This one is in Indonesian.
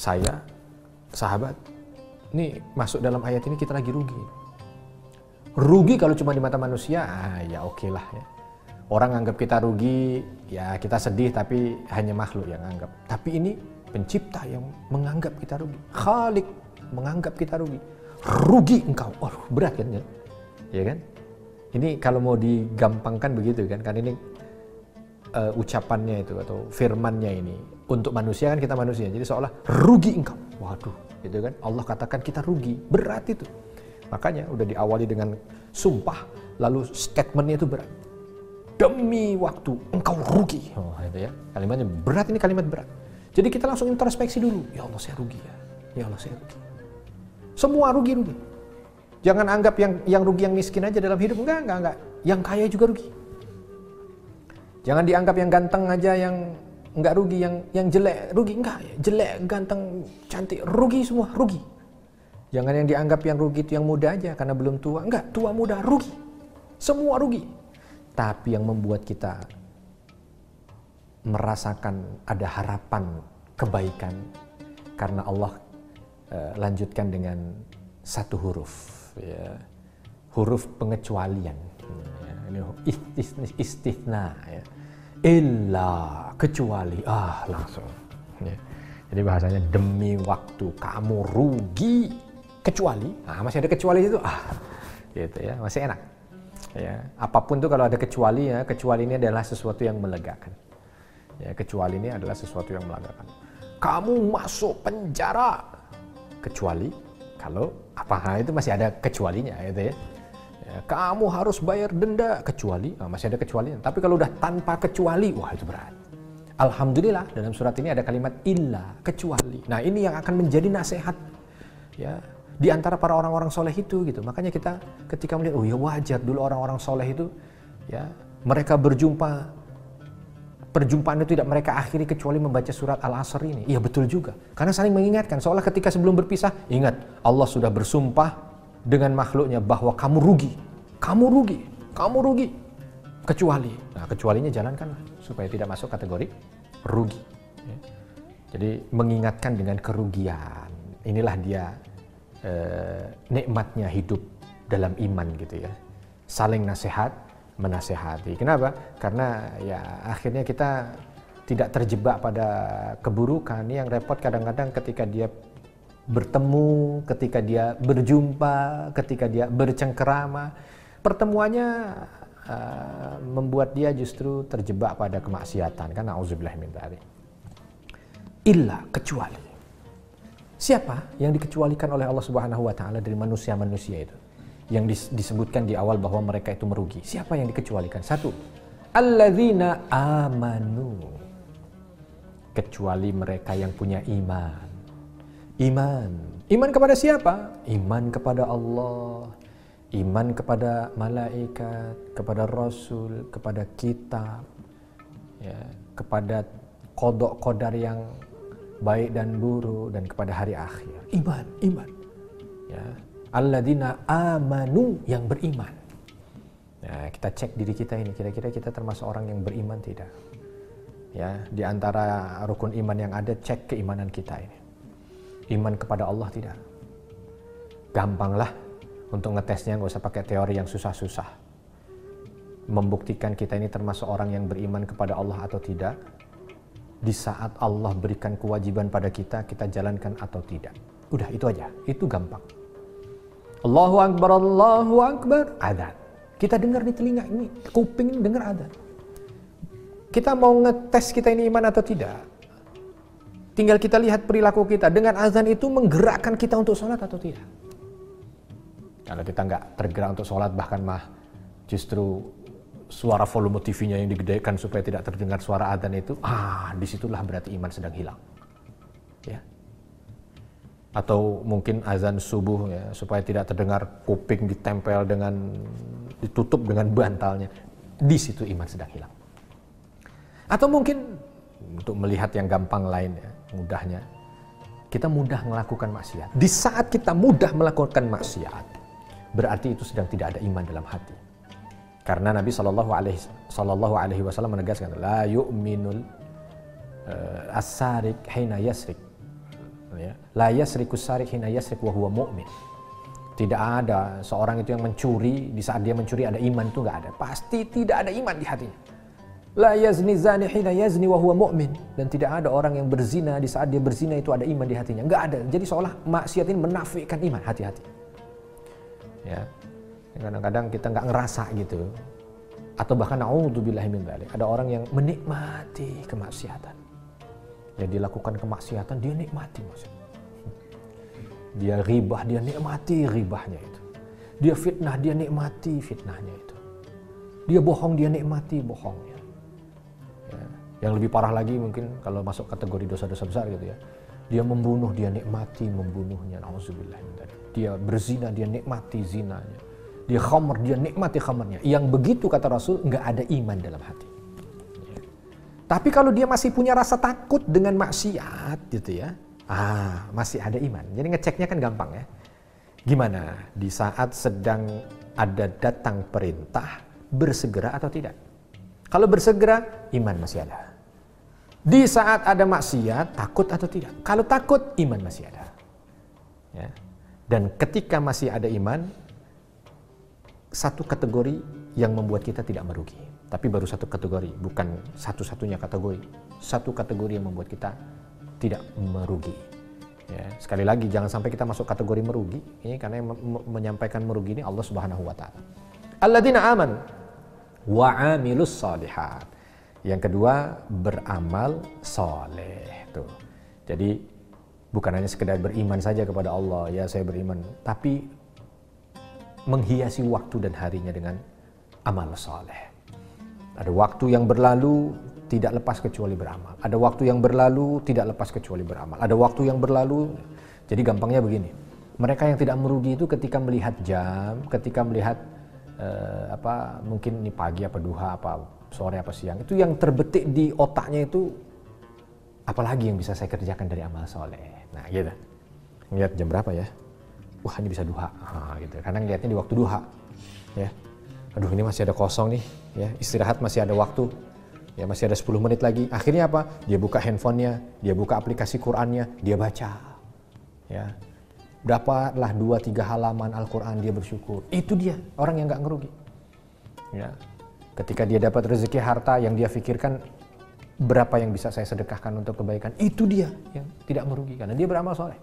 saya, sahabat, ini masuk dalam ayat ini kita lagi rugi. Rugi kalau cuma di mata manusia, ya oke lah ya. Orang anggap kita rugi, ya kita sedih, tapi hanya makhluk yang anggap. Tapi ini pencipta yang menganggap kita rugi. Khalik menganggap kita rugi. Rugi engkau. Oh, berat kan ya? Ya kan? Ini kalau mau digampangkan begitu kan? Kan ini ucapannya itu atau firmannya ini. Untuk manusia kan kita manusia. Jadi seolah rugi engkau. Waduh, gitu kan? Allah katakan kita rugi. Berat itu. Makanya udah diawali dengan sumpah, lalu statementnya itu berat. Demi waktu engkau rugi. Oh, itu ya. Kalimatnya berat, ini kalimat berat. Jadi kita langsung introspeksi dulu. Ya Allah, saya rugi ya. Ya Allah, saya rugi. Semua rugi-rugi. Jangan anggap yang rugi yang miskin aja dalam hidup. Enggak. Yang kaya juga rugi. Jangan dianggap yang ganteng aja yang enggak rugi, yang jelek rugi. Enggak, jelek, ganteng, cantik, rugi semua, rugi. Jangan yang dianggap yang rugi itu yang muda aja karena belum tua. Enggak, tua muda rugi. Semua rugi. Tapi yang membuat kita merasakan ada harapan kebaikan karena Allah lanjutkan dengan satu huruf, ya. Huruf pengecualian. Ya. Ini istithna, ya. Illa, kecuali, langsung. Ya. Jadi bahasanya demi waktu kamu rugi, kecuali, masih ada kecuali itu, gitu ya, masih enak. Ya, apapun tuh kalau ada kecuali, ya, kecuali ini adalah sesuatu yang melegakan. Ya, kecuali ini adalah sesuatu yang melegakan. Kamu masuk penjara, kecuali kalau itu masih ada kecualinya, gitu ya. Ya, kamu harus bayar denda, kecuali masih ada kecualinya. Tapi kalau udah tanpa kecuali, wah itu berat. Alhamdulillah dalam surat ini ada kalimat illa, kecuali. Nah ini yang akan menjadi nasihat, ya. Di antara para orang-orang soleh itu gitu. Makanya kita ketika melihat, oh ya wajar dulu orang-orang soleh itu ya mereka perjumpaan itu tidak mereka akhiri kecuali membaca surat Al-Asr ini. Iya betul juga. Karena saling mengingatkan. Seolah ketika sebelum berpisah, ingat Allah sudah bersumpah dengan makhluknya bahwa kamu rugi. Kamu rugi. Kamu rugi. Kecuali. Nah kecualinya jalankanlah supaya tidak masuk kategori rugi. Ya. Jadi mengingatkan dengan kerugian. Inilah dia nikmatnya hidup dalam iman gitu ya, saling nasihat menasehati. Kenapa? Karena ya akhirnya kita tidak terjebak pada keburukan. Ini yang repot kadang-kadang ketika dia bertemu, ketika dia berjumpa, ketika dia bercengkerama, pertemuannya membuat dia justru terjebak pada kemaksiatan. Kan auzubillah min dzalik. Illa, kecuali. Siapa yang dikecualikan oleh Allah Subhanahu wa taala dari manusia-manusia itu? Yang disebutkan di awal bahwa mereka itu merugi. Siapa yang dikecualikan? Satu, alladzina amanu. Kecuali mereka yang punya iman. Iman kepada siapa? Iman kepada Allah. Iman kepada malaikat, kepada Rasul, kepada kitab, ya, kepada qada qadar yang baik dan buruk, dan kepada hari akhir. Iman. Ya. Alladzina amanu, yang beriman. Nah, kita cek diri kita ini, kira-kira kita termasuk orang yang beriman tidak? Ya, di antara rukun iman yang ada, cek keimanan kita ini. Iman kepada Allah tidak? Gampanglah untuk ngetesnya, nggak usah pakai teori yang susah-susah. Membuktikan kita ini termasuk orang yang beriman kepada Allah atau tidak, di saat Allah berikan kewajiban pada kita, kita jalankan atau tidak. Udah, itu aja. Itu gampang. Allahu Akbar, adzan. Kita dengar di telinga ini, kuping ini dengar adzan. Kita mau ngetes kita ini iman atau tidak. Tinggal kita lihat perilaku kita. Dengan azan itu menggerakkan kita untuk sholat atau tidak. Kalau kita nggak tergerak untuk sholat, bahkan justru suara volume TV-nya yang digedekan supaya tidak terdengar suara adzan itu, disitulah berarti iman sedang hilang. Ya. Atau mungkin azan subuh ya, supaya tidak terdengar, kuping ditempel ditutup dengan bantalnya. Di situ iman sedang hilang. Atau mungkin untuk melihat yang gampang lain ya, mudahnya, kita mudah melakukan maksiat. Di saat kita mudah melakukan maksiat, berarti itu sedang tidak ada iman dalam hati. Karena Nabi Shallallahu Alaihi Wasallam menegaskan, la yu'minul as-sarik hina yasrik. Ya. La yasriku sarik hina yasrik wa huwa mu'min. Tidak ada seorang itu yang mencuri, di saat dia mencuri ada iman, itu nggak ada. Pasti tidak ada iman di hatinya. La yazni zani hina yazni wa huwa mu'min. Dan tidak ada orang yang berzina, di saat dia berzina itu ada iman di hatinya. Nggak ada. Jadi seolah maksiat ini menafikan iman, hati-hati. Ya. Kadang-kadang kita nggak ngerasa gitu. Atau bahkan na'udzubillahi min dzalik. Ada orang yang menikmati kemaksiatan. Ya, dilakukan kemaksiatan, dia nikmati maksudnya. Dia ribah, dia nikmati ribahnya itu. Dia fitnah, dia nikmati fitnahnya itu. Dia bohong, dia nikmati bohongnya. Ya. Yang lebih parah lagi mungkin kalau masuk kategori dosa-dosa besar gitu ya. Dia membunuh, dia nikmati membunuhnya. Na'udzubillah. Dia berzina, dia nikmati zinanya. Dia khamr, dia nikmati khamrnya. Yang begitu kata Rasul, nggak ada iman dalam hati. Tapi kalau dia masih punya rasa takut dengan maksiat gitu ya, masih ada iman. Jadi ngeceknya kan gampang ya. Gimana di saat sedang ada datang perintah, bersegera atau tidak? Kalau bersegera, iman masih ada. Di saat ada maksiat, takut atau tidak? Kalau takut, iman masih ada. Ya. Dan ketika masih ada iman, satu kategori yang membuat kita tidak merugi. Tapi baru satu kategori, bukan satu-satunya kategori. Satu kategori yang membuat kita tidak merugi. Ya, sekali lagi jangan sampai kita masuk kategori merugi. Ini karena yang menyampaikan merugi ini Allah Subhanahu wa taala. Alladzina amanu wa 'amilus shalihat. Yang kedua, beramal soleh. Tuh. Jadi bukan hanya sekedar beriman saja kepada Allah, ya saya beriman, tapi menghiasi waktu dan harinya dengan amal soleh. Ada waktu yang berlalu tidak lepas kecuali beramal. Ada waktu yang berlalu tidak lepas kecuali beramal. Ada waktu yang berlalu, jadi gampangnya begini. Mereka yang tidak merugi itu ketika melihat jam, ketika melihat mungkin ini pagi apa duha apa sore apa siang, itu yang terbetik di otaknya itu apalagi yang bisa saya kerjakan dari amal soleh. Nah gitu. Lihat jam berapa ya? Wah ini bisa duha. Gitu. Kadang lihatnya di waktu duha. Ya. Aduh ini masih ada kosong nih, ya istirahat masih ada waktu, ya masih ada 10 menit lagi. Akhirnya apa? Dia buka handphonenya, dia buka aplikasi Qur'annya, dia baca. Ya, dapatlah 2-3 halaman Al-Quran, dia bersyukur. Itu dia orang yang nggak ngerugi. Ya, ketika dia dapat rezeki harta yang dia pikirkan berapa yang bisa saya sedekahkan untuk kebaikan, itu dia yang tidak merugi karena dia beramal soleh.